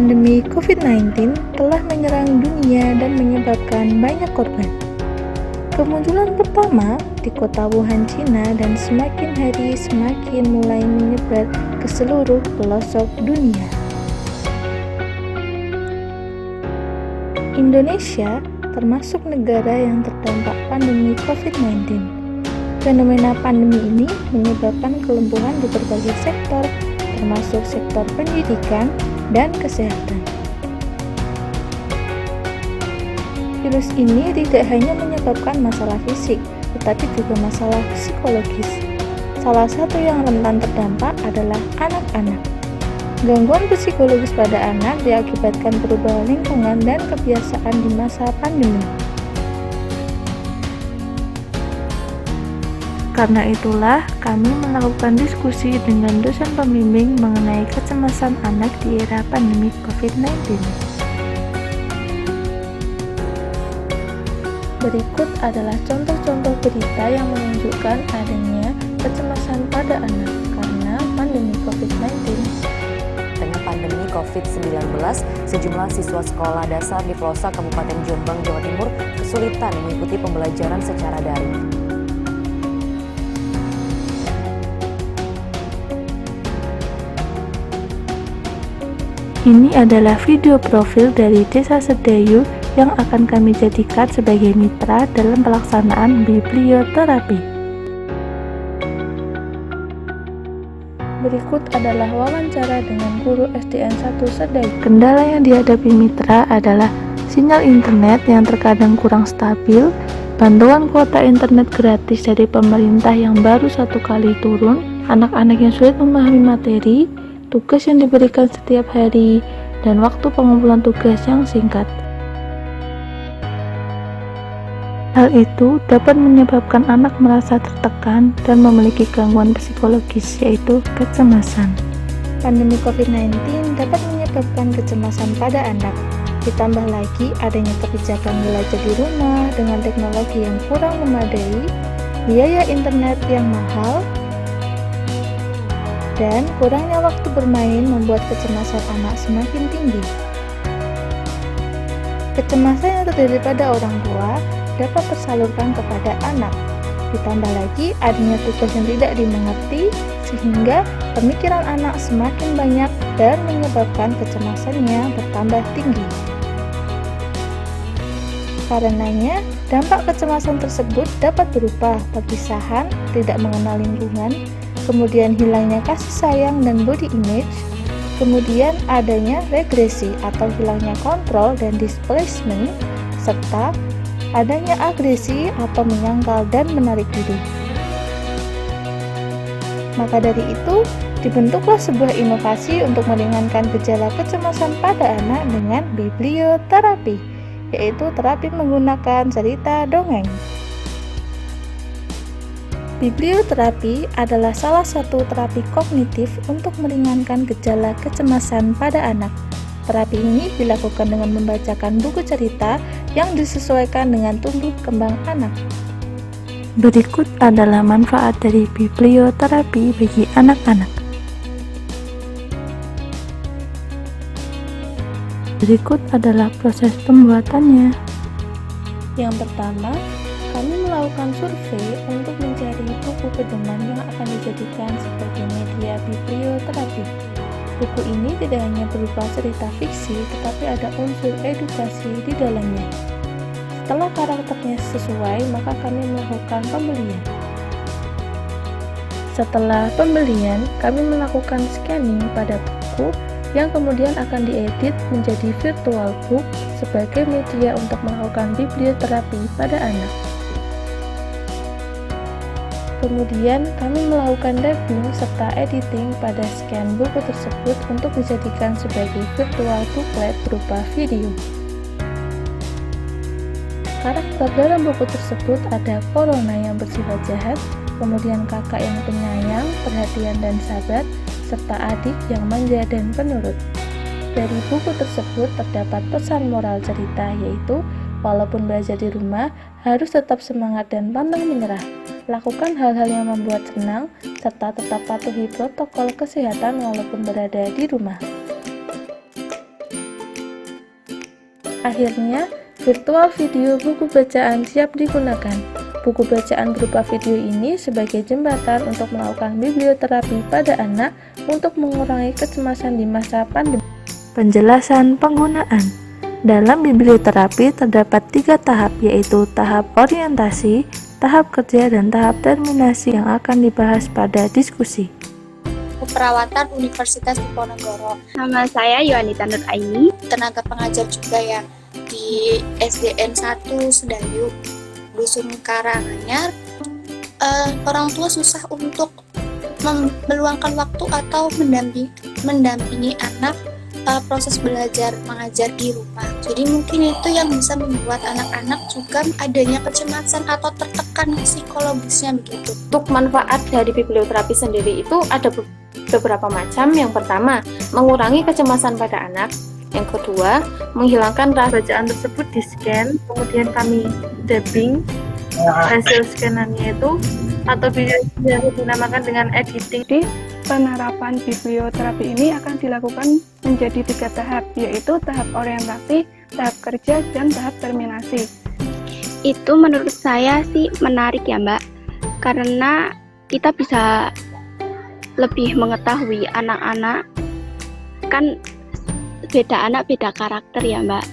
Pandemi COVID-19 telah menyerang dunia dan menyebabkan banyak korban. Kemunculan pertama di kota Wuhan, Cina, dan semakin hari semakin mulai menyebar ke seluruh pelosok dunia. Indonesia termasuk negara yang terdampak pandemi COVID-19. Fenomena pandemi ini menyebabkan kelumpuhan di berbagai sektor, termasuk sektor pendidikan dan kesehatan. Virus ini tidak hanya menyebabkan masalah fisik, tetapi juga masalah psikologis. Salah satu yang rentan terdampak adalah anak-anak. Gangguan psikologis pada anak diakibatkan perubahan lingkungan dan kebiasaan di masa pandemi. Karena itulah, kami melakukan diskusi dengan dosen pembimbing mengenai kecemasan anak di era pandemi COVID-19. Berikut adalah contoh-contoh berita yang menunjukkan adanya kecemasan pada anak karena pandemi COVID-19. Dengan pandemi COVID-19, sejumlah siswa sekolah dasar di pelosok Kabupaten Jombang, Jawa Timur kesulitan mengikuti pembelajaran secara daring. Ini adalah video profil dari Desa Sedayu yang akan kami jadikan sebagai mitra dalam pelaksanaan biblioterapi. Berikut adalah wawancara dengan guru SDN 1 Sedayu. Kendala yang dihadapi mitra adalah sinyal internet yang terkadang kurang stabil, bantuan kuota internet gratis dari pemerintah yang baru 1 kali turun, anak-anak yang sulit memahami materi, tugas yang diberikan setiap hari, dan waktu pengumpulan tugas yang singkat. Hal itu dapat menyebabkan anak merasa tertekan dan memiliki gangguan psikologis, yaitu kecemasan. Pandemi COVID-19 dapat menyebabkan kecemasan pada anak. Ditambah lagi adanya kebijakan belajar di rumah dengan teknologi yang kurang memadai, biaya internet yang mahal, dan kurangnya waktu bermain membuat kecemasan anak semakin tinggi. Kecemasan yang terjadi pada orang tua dapat tersalurkan kepada anak. Ditambah lagi adanya tugas yang tidak dimengerti, sehingga pemikiran anak semakin banyak dan menyebabkan kecemasannya bertambah tinggi. Karenanya, dampak kecemasan tersebut dapat berupa perpisahan, tidak mengenal lingkungan, kemudian hilangnya kasih sayang dan body image, kemudian adanya regresi atau hilangnya kontrol dan displacement, serta adanya agresi atau menyangkal dan menarik diri. Maka dari itu, dibentuklah sebuah inovasi untuk meringankan gejala kecemasan pada anak dengan biblioterapi, yaitu terapi menggunakan cerita dongeng. Biblioterapi adalah salah satu terapi kognitif untuk meringankan gejala kecemasan pada anak. Terapi ini dilakukan dengan membacakan buku cerita yang disesuaikan dengan tumbuh kembang anak. Berikut adalah manfaat dari biblioterapi bagi anak-anak. Berikut adalah proses pembuatannya. Yang pertama, kami melakukan survei untuk mencari buku pedoman yang akan dijadikan sebagai media biblioterapi. Buku ini tidak hanya berupa cerita fiksi, tetapi ada unsur edukasi di dalamnya. Setelah karakternya sesuai, maka kami melakukan pembelian. Setelah pembelian, kami melakukan scanning pada buku yang kemudian akan diedit menjadi virtual book sebagai media untuk melakukan biblioterapi pada anak. Kemudian kami melakukan dubbing serta editing pada scan buku tersebut untuk dijadikan sebagai virtual booklet berupa video. Karakter dalam buku tersebut ada Corona yang bersifat jahat, kemudian kakak yang penyayang, perhatian dan sabar, serta adik yang manja dan penurut. Dari buku tersebut terdapat pesan moral cerita, yaitu walaupun belajar di rumah, harus tetap semangat dan pantang menyerah. Lakukan hal-hal yang membuat senang, serta tetap patuhi protokol kesehatan walaupun berada di rumah. Akhirnya, virtual video buku bacaan siap digunakan. Buku bacaan berupa video ini sebagai jembatan untuk melakukan biblioterapi pada anak untuk mengurangi kecemasan di masa pandemi. Penjelasan penggunaan. Dalam biblioterapi terdapat 3 tahap, yaitu tahap orientasi, tahap kerja, dan tahap terminasi yang akan dibahas pada diskusi. Keperawatan Universitas Diponegoro. Nama saya Yohanita Nur Aini, Tenaga pengajar juga ya di SDN 1 Sedayu, Dusun Karanganyar. Orang tua susah untuk meluangkan waktu atau mendampingi anak proses belajar mengajar di rumah. Jadi mungkin itu yang bisa membuat anak-anak juga adanya kecemasan atau tertekan psikologisnya begitu. Untuk manfaat dari biblioterapi sendiri itu ada beberapa macam. Yang pertama, mengurangi kecemasan pada anak. Yang kedua, menghilangkan rasa bacaan tersebut di scan, kemudian kami dubbing hasil scanannya itu, atau yang dinamakan dengan editing. Di penerapan biblioterapi ini akan dilakukan menjadi 3 tahap, yaitu tahap orientasi, tahap kerja, dan tahap terminasi. Itu menurut saya sih menarik ya Mbak, karena kita bisa lebih mengetahui anak-anak, kan beda anak beda karakter ya Mbak.